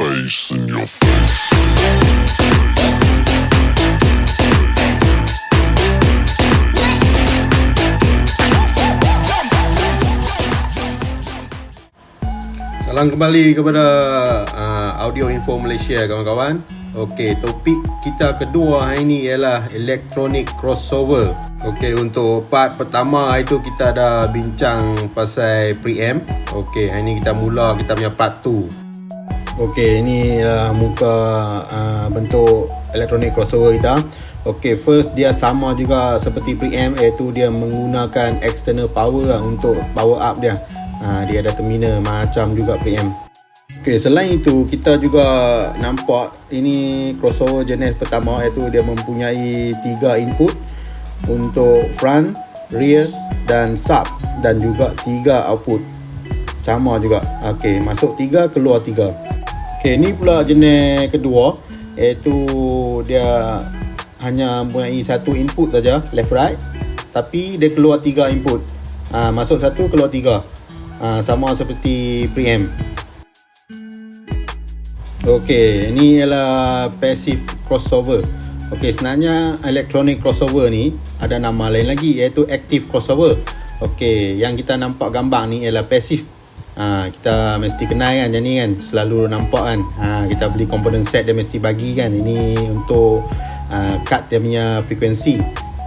bass in your face. Salam kembali kepada Audio Info Malaysia, kawan-kawan. Okey, topik kita kedua hari ni ialah electronic crossover. Okey, untuk part pertama itu kita dah bincang pasal preamp. Okey, hari ni kita mula kita punya part 2. Okey, ini muka bentuk electronic crossover kita. Okey, first dia sama juga seperti preamp, iaitu dia menggunakan external power untuk power up dia. Dia ada terminal macam juga preamp. Okey, selain itu kita juga nampak ini crossover jenis pertama, iaitu dia mempunyai 3 input untuk front, rear dan sub, dan juga 3 output. Sama juga. Okey, masuk 3, keluar 3. Okey, ini pula jenis kedua, iaitu dia hanya mempunyai 1 input saja, left right, tapi dia keluar 3 input. Masuk 1, keluar 3. Sama seperti preamp. Okey, ini ialah passive crossover. Okey, sebenarnya electronic crossover ni ada nama lain lagi, iaitu active crossover. Okey, yang kita nampak gambar ni ialah passive. Kita mesti kenal kan, macam ni kan, selalu nampak kan. Kita beli component set dia mesti bagi kan, ini untuk cut dia punya frekuensi.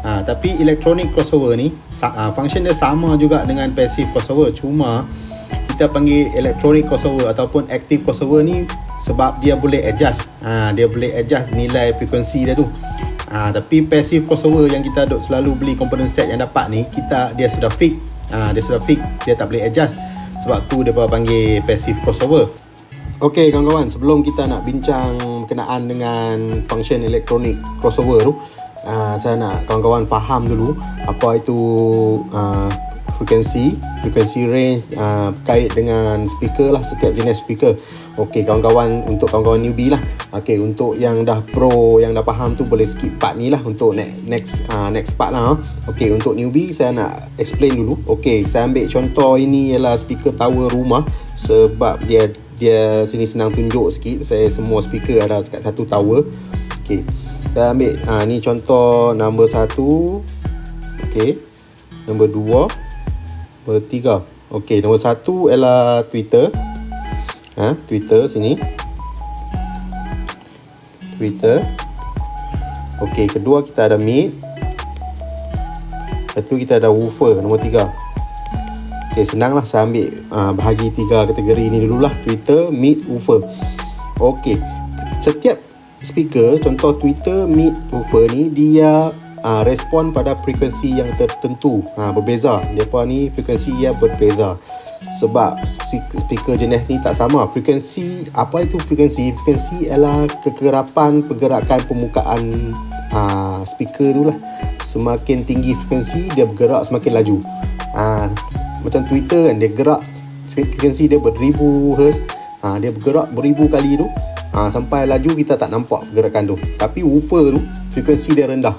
Tapi electronic crossover ni function dia sama juga dengan passive crossover, cuma kita panggil electronic crossover ataupun active crossover ni sebab dia boleh adjust. Dia boleh adjust nilai frekuensi dia tu. Tapi passive crossover yang kita duk selalu beli component set yang dapat ni, dia sudah fix. Dia tak boleh adjust. Sebab tu dia panggil passive crossover. Okey kawan-kawan, sebelum kita nak bincang berkenaan dengan function electronic crossover tu, saya nak kawan-kawan faham dulu apa itu frekuensi range, kait dengan speaker lah, setiap jenis speaker. Okey kawan-kawan, untuk kawan-kawan newbie lah. Okey, untuk yang dah pro, yang dah faham tu boleh skip part ni lah untuk next part lah. Okey, untuk newbie saya nak explain dulu. Okey, saya ambil contoh ini ialah speaker tower rumah, sebab dia sini senang tunjuk sikit. Saya semua speaker ada dekat satu tower. Okey, saya ambil ni contoh nombor 1. Okey, nombor 2, nombor 3. Okey, nombor 1 ialah Twitter. Twitter sini. Twitter. Okey, kedua kita ada mic. Lepas tu kita ada woofer, nombor 3. Okey, senanglah saya ambil bahagi 3 kategori ni dululah. Twitter, mic, woofer. Okey, setiap speaker, contoh Twitter, mic, woofer ni, dia respon pada frekuensi yang tertentu. Berbeza. Depa ni frekuensi dia berbeza. Sebab speaker jenis ni tak sama. Frekuensi, apa itu frekuensi? Frekuensi ialah kekerapan pergerakan permukaan speaker tu lah. Semakin tinggi frekuensi, dia bergerak semakin laju. Macam Twitter kan, dia gerak, frekuensi dia beribu hertz. Dia bergerak beribu kali tu, sampai laju kita tak nampak pergerakan tu. Tapi woofer tu, frekuensi dia rendah.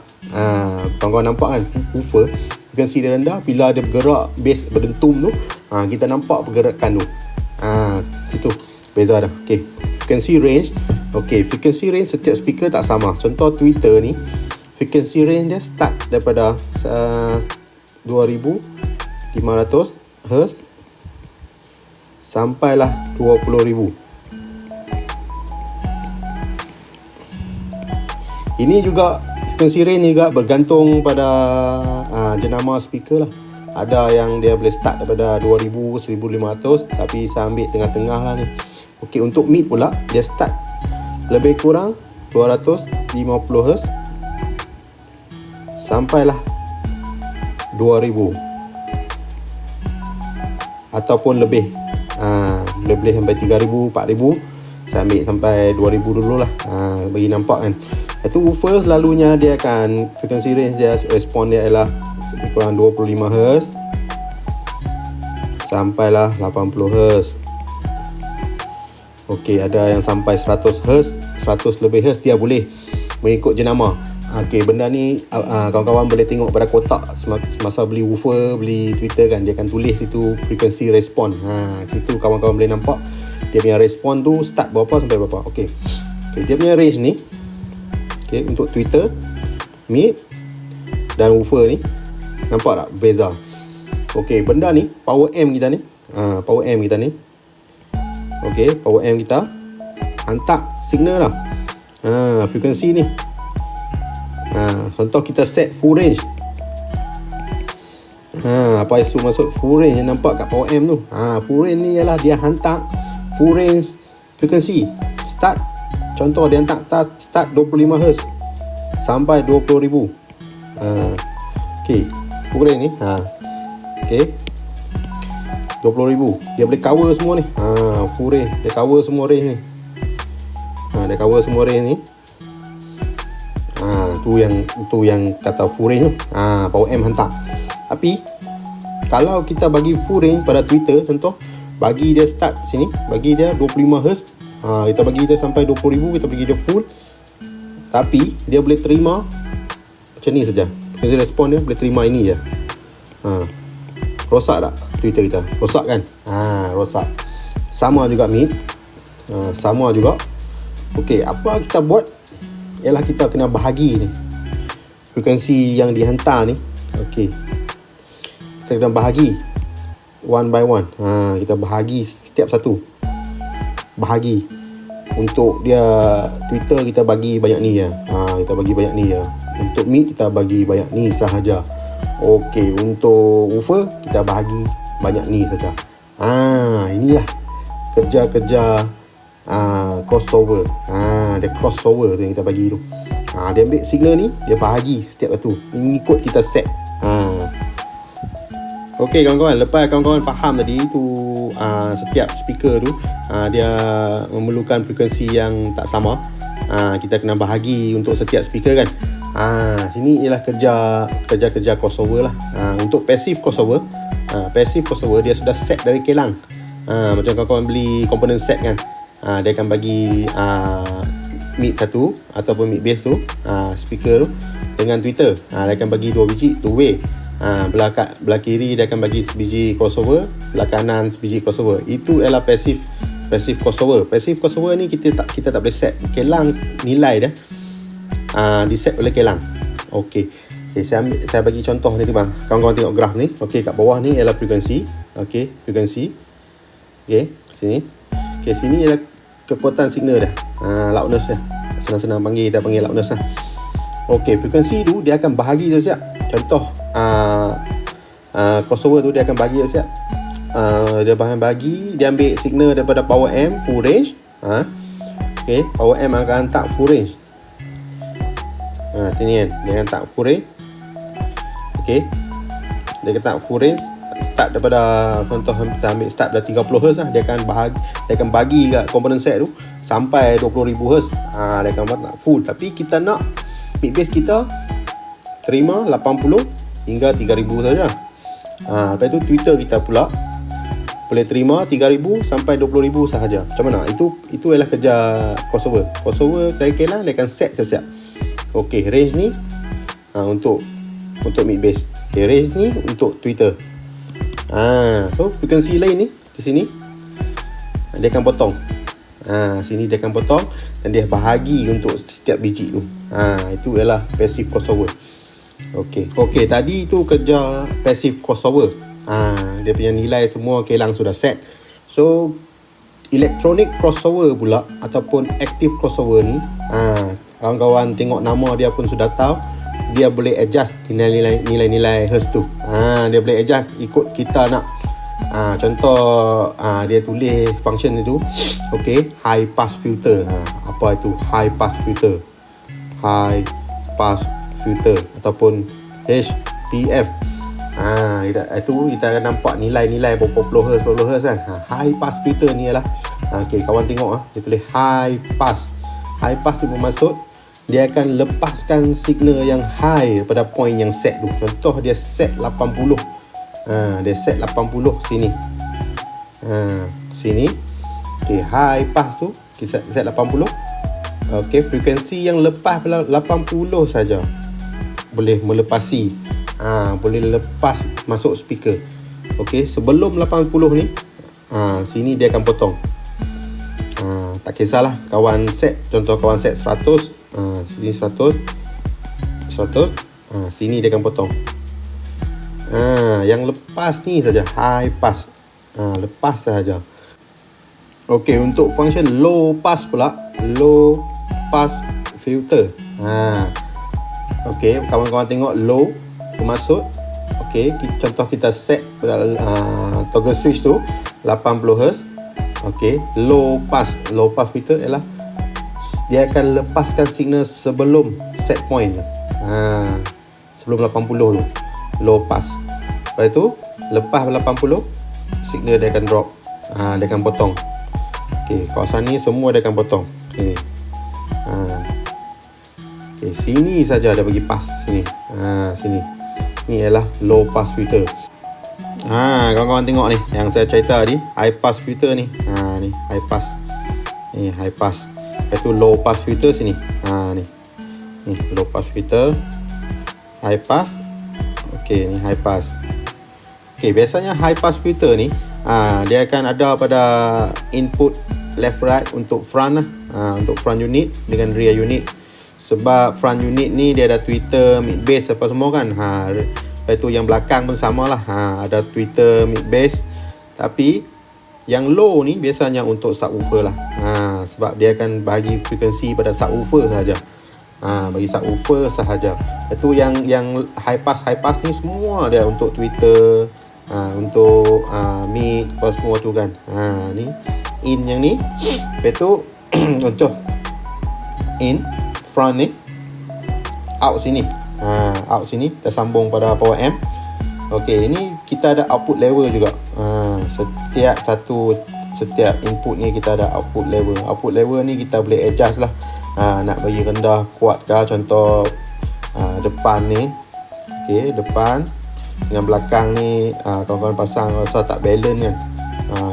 Kawan-kawan nampak kan, woofer frekuensi dia rendah. Bila dia bergerak, bass berdentum tu, kita nampak pergerakan tu. Situ beza dah. Okey, frekuensi range. Okey, frekuensi range setiap speaker tak sama. Contoh Twitter ni, frekuensi range dia start daripada 2500 Hz sampailah 20,000. Ini juga frekuensi range juga bergantung pada jenama speaker lah. Ada yang dia boleh start daripada 2000, 1500, tapi saya ambil tengah-tengah lah ni. Okey, untuk mid pula, dia start lebih kurang 250 Hz sampailah 2000 ataupun lebih. Boleh sampai 3000, 4000. Saya ambil sampai 2000 dululah, bagi nampak kan. Itu woofer selalunya dia akan frekuensi range dia, respon dia ialah lebih kurang 25 Hz sampailah 80 Hz. Okey, ada yang sampai 100 Hz, 100 lebih Hz dia boleh mengikut jenama. Okey, benda ni kawan-kawan boleh tengok pada kotak semasa beli woofer, beli Twitter kan, dia akan tulis situ frekuensi respon. Situ kawan-kawan boleh nampak dia punya respon tu start berapa sampai berapa. Okey. Dia punya range ni, untuk tweeter, mid dan woofer ni, nampak tak beza? Okey, benda ni power amp kita ni. Power amp kita ni. Okey, power amp kita hantar signal lah. Frekuensi ni. Contoh kita set full range. Apa itu maksud full range yang nampak kat power amp tu? Full range ni ialah dia hantar full range frekuensi. Start, contoh dia hantar start 25 Hz sampai 20,000. Okey, full range ni. Okey, 20,000. Dia boleh cover semua ni. Full range. Dia cover semua range ni. Dia cover semua range ni. Tu yang kata full range tu. Power amp hantar. Tapi kalau kita bagi full range pada Twitter, contoh bagi dia start sini, bagi dia 25 Hz. Kita bagi dia sampai 20,000, kita bagi dia full. Tapi dia boleh terima macam ni saja. Dia respon dia boleh terima ini je. Rosak tak Twitter kita? Rosak kan? Rosak. Sama juga mid. Sama juga. Okey, apa kita buat? Ialah kita kena bahagi ni frekuensi yang dihantar ni. Okey, kita kena bahagi one by one. Kita bahagi setiap satu. Bahagi. Untuk dia Twitter kita bagi banyak ni ya. Kita bagi banyak ni ya. Untuk mid kita bagi banyak ni sahaja. Okey, untuk woofer kita bahagi banyak ni saja. Inilah kerja-kerja crossover. Dia crossover tu yang kita bagi tu. Dia ambil signal ni, dia bahagi setiap satu. Ini ikut kita set. Okey kawan-kawan, lepas kawan-kawan faham tadi tu, setiap speaker tu dia memerlukan frekuensi yang tak sama. Kita kena bahagi untuk setiap speaker kan. Sini ialah kerja crossover lah. Untuk passive crossover, dia sudah set dari kelang. Macam kawan-kawan beli komponen set kan, dia akan bagi mid satu ataupun mid bass tu, speaker tu dengan tweeter. Dia akan bagi 2 biji two way. Belah kiri dia akan bagi sebiji crossover, belah kanan sebiji crossover. Itu ialah passive crossover. Passive crossover ni kita tak boleh set kelang nilai dia. Di set oleh kelang. Okey, saya bagi contoh ni bang. Kawan-kawan tengok graf ni. Okey, kat bawah ni ialah frekuensi. Okey, frekuensi. Okey, sini. Okey, sini ialah kekuatan signal dah. Loudness dia. Senang-senang kita panggil loudness lah. Okey, frekuensi tu dia akan bahagi siap. Contoh crossover tu dia akan bahagi siap. Dia bahagi, dia ambil signal daripada power amp full range. Okey, power amp akan hantar full range. Ni kan, dia akan tak full range. Okey, dia akan tak full range. Start daripada, contoh kita ambil start dah 30 Hz lah. Dia akan bagi kat komponen set tu sampai 20,000 Hz. Dia akan buat tak full. Tapi kita nak mid bass kita terima 80 hingga 3,000 saja. Lepas tu Twitter kita pula boleh terima 3,000 sampai 20,000 sahaja. Macam mana? Itu ialah kerja crossover dari kelang. Dia akan set siap-siap. Okey, range ni untuk mid bass. Okey, range ni untuk Twitter. So frekuensi lain ni di sini dia akan potong. Sini dia akan potong dan dia bahagi untuk setiap biji tu. Itu ialah passive crossover. Okey, tadi tu kerja passive crossover. Dia punya nilai semua kelang sudah set. So electronic crossover pula ataupun active crossover ni, kawan-kawan tengok nama dia pun sudah tahu. Dia boleh adjust nilai-nilai hertz tu. Dia boleh adjust ikut kita nak. Contoh dia tulis function itu. Okey, high pass filter. Apa itu high pass filter? High pass filter ataupun HPF. Kita akan nampak nilai-nilai berapa puluh hertz kan. High pass filter ni ialah okey, kawan tengok dia tulis high pass. High pass tu bermaksud dia akan lepaskan signal yang high pada point yang set tu. Contoh dia set 80. Dia set 80 sini. Sini. Okey, high pass tu kita set 80. Okey, frekuensi yang lepas 80 saja boleh melepasi. Boleh lepas masuk speaker. Okey, sebelum 80 ni sini dia akan potong. tak kisahlah kawan set, contoh kawan set 100, sini 100, sini dia akan potong. Yang lepas ni saja high pass, lepas saja. Okey, untuk function low pass pula, low pass filter. Okey, kawan-kawan tengok low bermaksud okey, contoh kita set toggle switch tu 80Hz. Okey, low pass filter ialah dia akan lepaskan signal sebelum set point. Sebelum 80 tu low pass. Lepas tu lepas 80 signal dia akan drop. Dia akan potong. Okey, kawasan ni semua dia akan potong. Okey. Okey, sini saja dia bagi pass sini. Sini. Ni ialah low pass filter. Kawan-kawan tengok ni yang saya cerita tadi, high pass filter ni. Ni high pass. Ni high pass. Lepas tu low pass filter sini. Ni. Ni low pass filter. High pass. Okey, ni high pass. Okey, biasanya high pass filter ni dia akan ada pada input left right untuk front lah. Untuk front unit dengan rear unit. Sebab front unit ni dia ada tweeter, mid bass apa semua kan. Lepas tu yang belakang pun samalah. Ada tweeter, mid bass. Tapi yang low ni biasanya untuk subwoofer lah. Sebab dia akan bagi frekuensi pada subwoofer sahaja. Bagi subwoofer sahaja. Lepas tu yang high pass ni semua dia untuk tweeter, untuk mid apa semua tu kan. Ni in yang ni. Lepas tu contoh in front ni, out sini. Out sini kita sambung pada power amp. Okey, ini kita ada output level juga. Setiap input ni kita ada output level. Output level ni kita boleh adjust lah. Nak bagi rendah, kuat ke, contoh depan ni. Okey, depan dengan belakang ni kawan-kawan pasang rasa tak balance kan.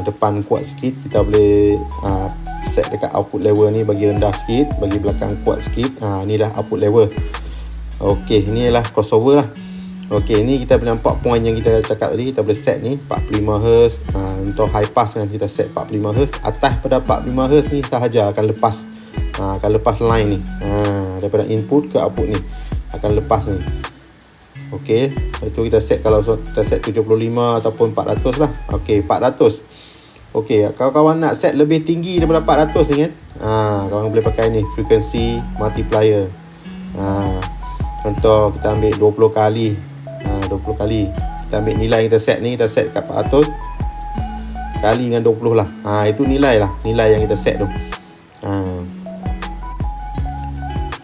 Depan kuat sikit, kita boleh set dekat output level ni bagi rendah sikit, bagi belakang kuat sikit. Ni dah output level. Okey, ni ialah crossover lah. Okey, ni kita boleh nampak point yang kita cakap tadi. Kita boleh set ni 45Hz. Untuk high pass kan kita set 45Hz. Atas pada 45Hz ni sahaja akan lepas. Akan lepas line ni. Daripada input ke output ni akan lepas ni. Okey, itu kita set, kalau kita set 75 ataupun 400 lah. Okey, 400. Okey, kawan-kawan nak set lebih tinggi daripada 400 ni kan. Kawan boleh pakai ni, frequency multiplier. Contoh kita ambil 20 kali. 20 kali. Kita ambil nilai yang kita set ni, kita set kat 400 kali dengan 20 lah. Itu nilai lah, nilai yang kita set tu.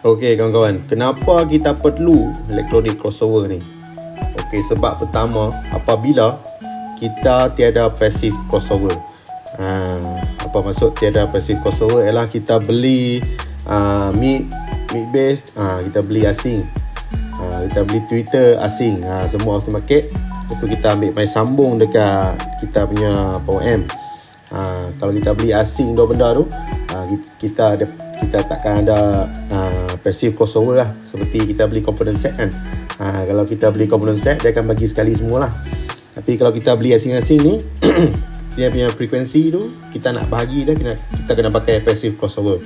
Okey kawan-kawan, kenapa kita perlu electronic crossover ni? Okey, sebab pertama, apabila kita tiada passive crossover. Apa maksud tiada passive crossover? Ialah kita beli mid bass, kita beli asing. Kita beli tweeter asing, semua aftermarket. Lepas tu kita ambil main sambung dekat kita punya power amp. Kalau kita beli asing dua benda tu, kita takkan ada passive crossover lah. Seperti kita beli component set kan. Kalau kita beli component set, dia akan bagi sekali semualah. Tapi kalau kita beli asing-asing ni dia punya frekuensi tu kita nak bahagi dah, kita kena pakai passive crossover.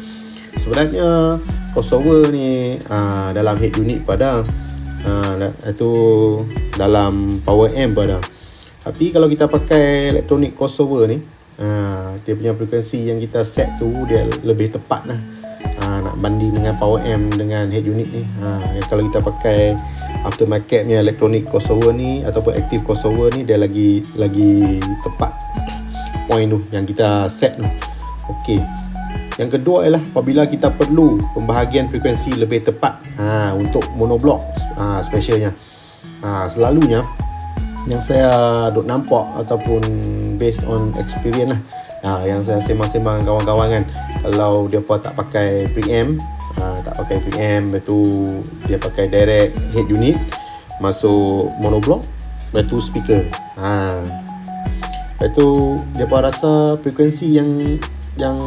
Sebenarnya crossover ni dalam head unit pada itu dalam power amp pada. Tapi kalau kita pakai electronic crossover ni, dia punya frekuensi yang kita set tu dia lebih tepat lah. Nak banding dengan power amp dengan head unit ni. Kalau kita pakai aftermarket punya electronic crossover ni ataupun active crossover ni, dia lagi tepat point tu yang kita set tu. Okey. Yang kedua ialah apabila kita perlu pembahagian frekuensi lebih tepat untuk monoblock specialnya. Selalunya yang saya duk nampak ataupun based on experience lah, yang saya sembang-sembang kawan-kawan kan, kalau dia pun tak pakai preamp, lepas tu dia pakai direct head unit masuk monoblock, lepas tu speaker. Lepas tu dia pun rasa frekuensi yang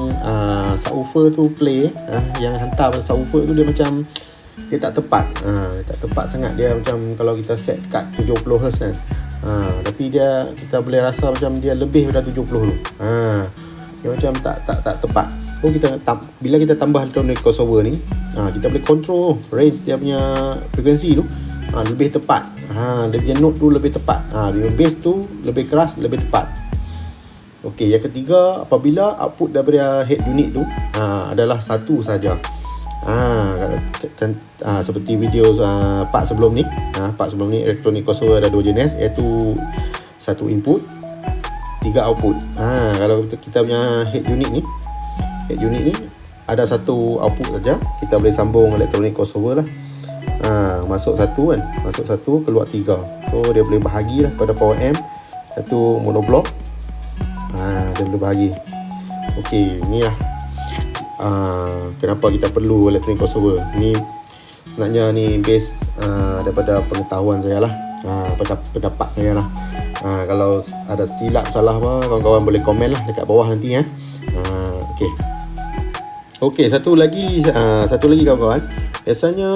subwoofer tu play, yang hantar pada subwoofer tu dia macam dia tak tepat. Tak tepat sangat. Dia macam kalau kita set kat 70Hz kan, tapi kita boleh rasa macam dia lebih daripada 70 tu. dia macam tak tepat. So bila kita tambah electronic crossover ni, kita boleh control range dia punya frekuensi tu lebih tepat. Dia punya note tu lebih tepat. Dia bass tu lebih keras, lebih tepat. Okey, yang ketiga, apabila output daripada head unit tu adalah satu saja. Seperti video part sebelum ni. Part sebelum ni electronic crossover ada 2 jenis, iaitu satu input, 3 output. Kalau kita punya head unit ni ada satu output saja, kita boleh sambung electronic crossover lah. Masuk satu kan, masuk satu, keluar 3. So dia boleh bahagilah pada power amp, satu monoblock. Dia boleh bahagi. Okey, inilah kenapa kita perlu electronic crossover. Ni sebenarnya ni base daripada pengetahuan saya lah, pendapat saya lah. Kalau ada silap salah apa, kawan-kawan boleh komen lah dekat bawah nanti ya. Okey, satu lagi kawan-kawan. Biasanya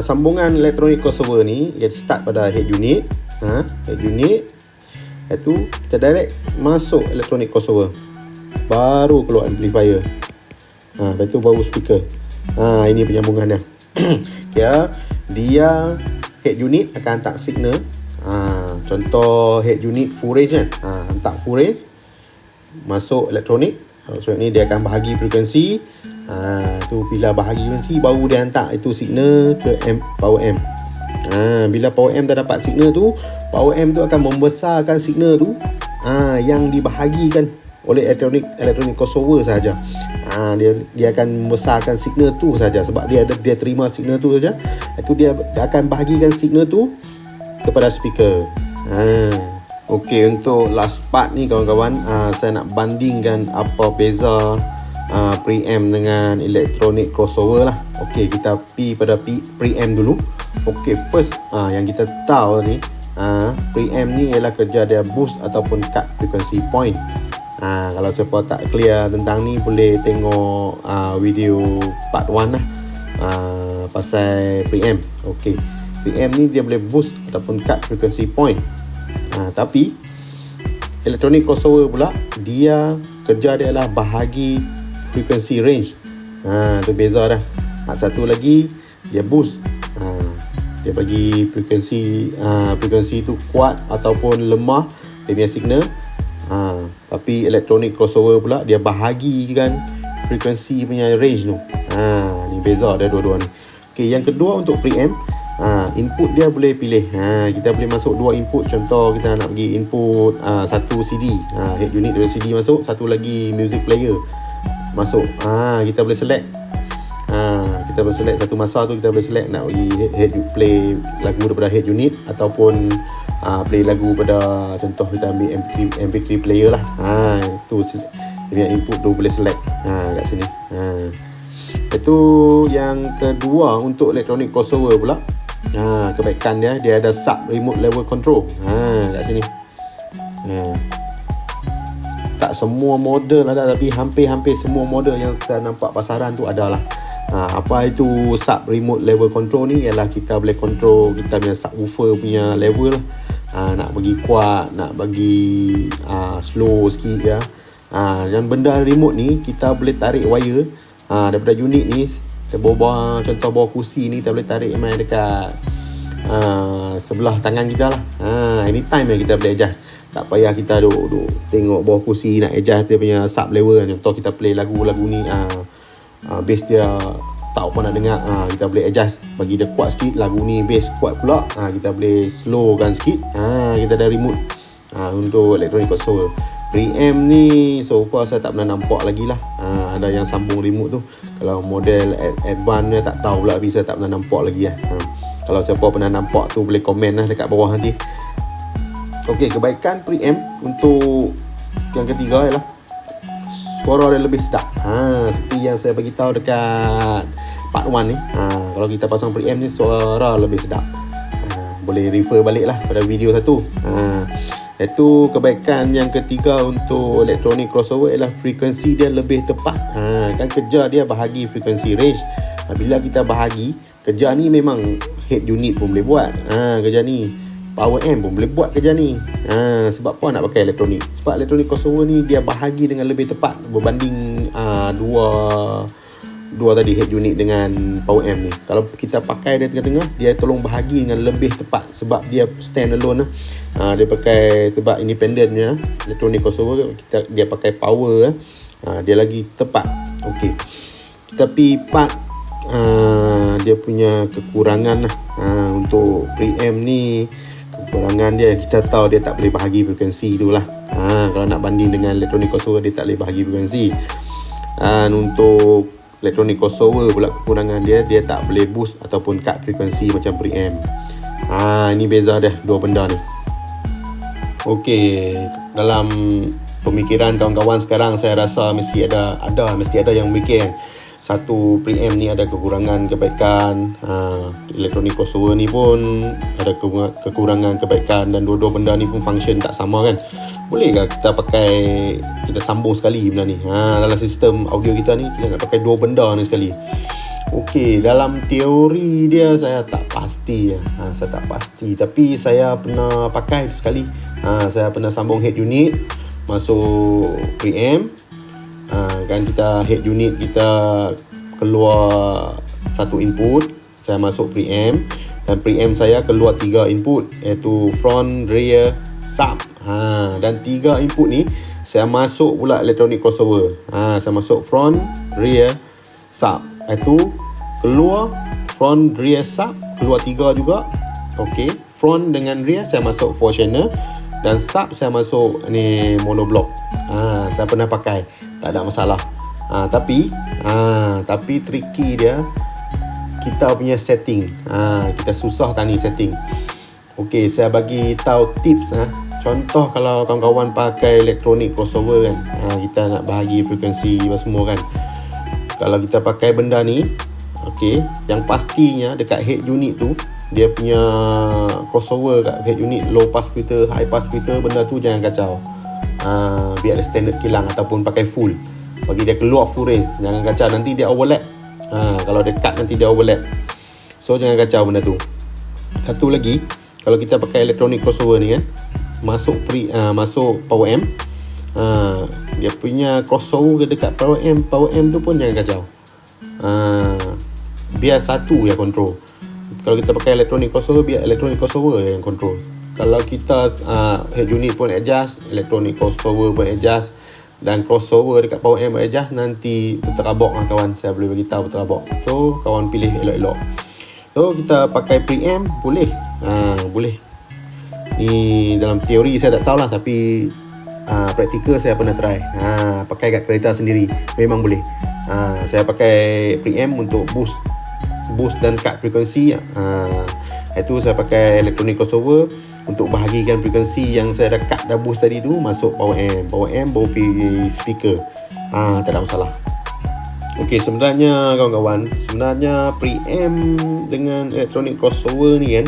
sambungan electronic crossover ni dia start pada head unit. Head unit itu kita direct masuk electronic crossover, baru keluar amplifier. Lepas tu baru speaker. Ini penyambungannya. Kira dia head unit akan hantar signal. Contoh head unit full range kan, hantar full range masuk elektronik ni, dia akan bahagi frekuensi. Tu bila bahagi frekuensi baru dia hantar itu signal ke power amp. Bila power amp dah dapat signal tu, power amp tu akan membesarkan signal tu yang dibahagikan oleh electronic crossover saja. Dia akan membesarkan signal tu saja, sebab dia terima signal tu saja. Itu dia akan bahagikan signal tu kepada speaker. Okey, untuk last part ni kawan-kawan, saya nak bandingkan apa beza preamp dengan electronic crossover lah. Okey, kita pergi pada preamp dulu. Okey, first yang kita tahu ni, preamp ni ialah kerja dia boost ataupun cut frequency point. Kalau siapa tak clear tentang ni, boleh tengok video part 1 lah, pasal preamp. Okey, preamp ni dia boleh boost ataupun cut frequency point. Tapi electronic crossover pula, dia kerja dia adalah bahagi frequency range. Tu beza dah. Satu lagi dia boost, dia bagi frekuensi tu kuat ataupun lemah dia punya signal. Tapi electronic crossover pula dia bahagikan frekuensi punya range tu. Ni beza dia dua-dua ni. Okey, yang kedua untuk preamp, input dia boleh pilih. Kita boleh masuk 2 input. Contoh kita nak bagi input satu CD, head unit dari CD masuk, satu lagi music player masuk. Kita boleh select. Kita boleh select satu masa tu, kita boleh select nak bagi head play lagu daripada head unit ataupun play lagu pada, contoh kita ambil MP3 player lah. Tu dia input tu boleh select kat sini. Itu yang kedua untuk electronic crossover pula. Kebaikan dia ada sub remote level control kat sini. Tak semua model ada, tapi hampir semua model yang kita nampak pasaran tu adalah. Apa itu sub remote level control ni? Ialah kita boleh control kita punya subwoofer punya level lah. Nak bagi kuat, nak bagi slow sikit ya. Yang benda remote ni kita boleh tarik wire daripada unit ni, contoh bawah kursi ni, kita boleh tarik main dekat sebelah tangan kita lah. Anytime yang kita boleh adjust. Tak payah kita duduk tengok bawah kursi nak adjust dia punya sub level. Contoh kita play lagu ni, bass dia tak apa nak dengar, kita boleh adjust, bagi dia kuat sikit. Lagu ni bass kuat pula, kita boleh slowkan sikit. Kita ada remote untuk electronic crossover. Preamp ni so far saya tak pernah nampak lagi lah ada yang sambung remote tu. Kalau model advance ni tak tahu pula, tapi saya tak pernah nampak lagi lah. Kalau siapa pernah nampak tu boleh komen lah dekat bawah nanti. Okey, kebaikan preamp untuk yang ketiga ialah suara dia lebih sedap. Seperti yang saya bagi tahu dekat part 1 ni. Kalau kita pasang preamp ni, suara lebih sedap. Boleh refer balik lah pada video satu. Itu kebaikan yang ketiga untuk electronic crossover ialah frekuensi dia lebih tepat. Kan kerja dia bahagi frekuensi range. Bila kita bahagi, kerja ni memang head unit pun boleh buat. Kerja ni power amp pun boleh buat kerja ni. Sebab apa nak pakai elektronik? Sebab elektronik crossover ni dia bahagi dengan lebih tepat berbanding dua tadi, head unit dengan power amp ni. Kalau kita pakai dia tengah-tengah, dia tolong bahagi dengan lebih tepat sebab dia stand alone. Dia pakai sebab independentnya elektronik crossover, dia pakai power, dia lagi tepat. Okey. Tapi part dia punya kekurangan untuk preamp ni, kekurangan dia kita tahu dia tak boleh bahagi frekuensi tu lah. Kalau nak banding dengan elektronik crossover, dia tak boleh bahagi frekuensi. Dan untuk elektronik crossover pula kekurangan dia tak boleh boost ataupun cut frekuensi macam preamp. Ini beza dia dua benda ni. Okey, dalam pemikiran kawan-kawan sekarang, saya rasa mesti ada yang mikir satu preamp ni ada kekurangan kebaikan, elektronik crossover ni pun ada kekurangan kebaikan, dan dua-dua benda ni pun function tak sama kan. Bolehkah kita sambung sekali benda ni? Dalam sistem audio kita ni kita nak pakai dua benda ni sekali. Okey, dalam teori dia saya tak pasti. Tapi saya pernah pakai sekali. Saya pernah sambung head unit masuk preamp. Kan kita head unit kita keluar satu input, saya masuk preamp, dan preamp saya keluar 3 input, iaitu front, rear, sub. Dan 3 input ni saya masuk pula elektronik crossover. Saya masuk front, rear, sub. Itu keluar front, rear, sub, keluar 3 juga. Okey, front dengan rear saya masuk 4 channel, dan sub saya masuk ni monoblock. Saya pernah pakai, tak ada masalah. Tapi tricky dia kita punya setting. Kita susah tani setting. Okey, saya bagi tahu tips. Contoh kalau kawan-kawan pakai elektronik crossover kan, kita nak bahagi frekuensi apa semua kan. Kalau kita pakai benda ni, okey, yang pastinya dekat head unit tu, dia punya crossover kat head unit, low pass filter, high pass filter, benda tu jangan kacau. Biar ada standard kilang ataupun pakai full, bagi dia keluar full range. Jangan kacau, nanti dia overlap. Kalau dia cut nanti dia overlap. So jangan kacau benda tu. Satu lagi, kalau kita pakai elektronik crossover ni kan, masuk power amp, dia punya crossover dekat power amp tu pun jangan kacau. Biar satu yang control. Kalau kita pakai elektronik crossover, biar elektronik crossover yang control. Kalau kita head unit pun adjust, elektronik crossover pun adjust, dan crossover dekat power amp adjust, nanti berterabak kawan. Saya boleh bagi tahu berterabak. So kawan pilih elok-elok. So kita pakai preamp boleh. Boleh. Ni dalam teori saya tak tahulah, tapi praktikal saya pernah try. Pakai kat kereta sendiri memang boleh. Saya pakai preamp untuk boost dan cut frekuensi. Itu saya pakai elektronik crossover untuk bahagikan frekuensi yang saya dah boost tadi tu masuk power amp baru pergi speaker. Tak ada masalah. Okey, sebenarnya kawan-kawan, preamp dengan elektronik crossover ni kan,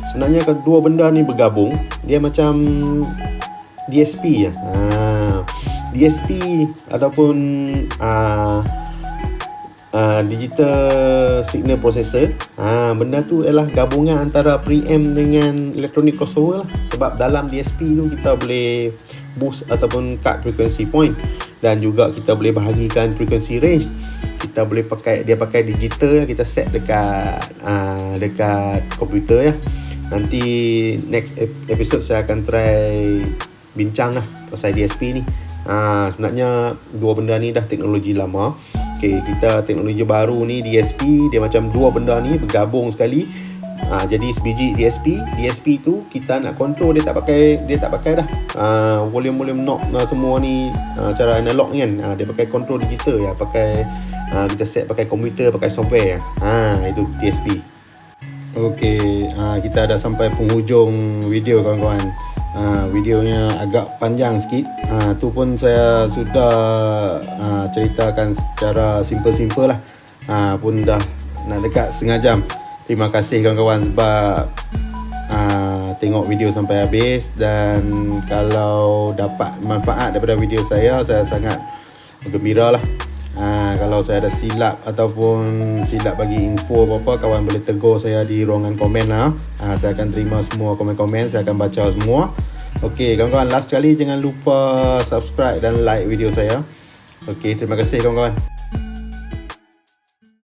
sebenarnya kedua benda ni bergabung, dia macam DSP ya. DSP ataupun digital signal processor. Benda tu adalah gabungan antara preamp dengan elektronik crossover lah. Sebab dalam DSP tu kita boleh boost ataupun cut frequency point, dan juga kita boleh bahagikan frequency range. Kita boleh pakai digital, kita set dekat komputer ya. Nanti next episode saya akan try bincang lah pasal DSP ni. Sebenarnya dua benda ni dah teknologi lama. Okay, kita teknologi baru ni DSP, dia macam dua benda ni bergabung sekali. Jadi sebiji DSP tu kita nak control, dia tak pakai dah volume knob semua ni cara analog ni kan. Dia pakai control digital ya, pakai kita set pakai komputer, pakai software. Itu DSP. Okey, kita dah sampai penghujung video kawan-kawan. Videonya agak panjang sikit. Tu pun saya sudah ceritakan secara simple lah. Pun dah nak dekat setengah jam. Terima kasih kawan-kawan sebab tengok video sampai habis, dan kalau dapat manfaat daripada video saya sangat gembira lah. Kalau saya ada silap ataupun silap bagi info apa-apa, kawan boleh tegur saya di ruangan komen lah. Saya akan terima semua komen-komen, saya akan baca semua. Okey kawan-kawan, last sekali jangan lupa subscribe dan like video saya. Okey, terima kasih kawan-kawan.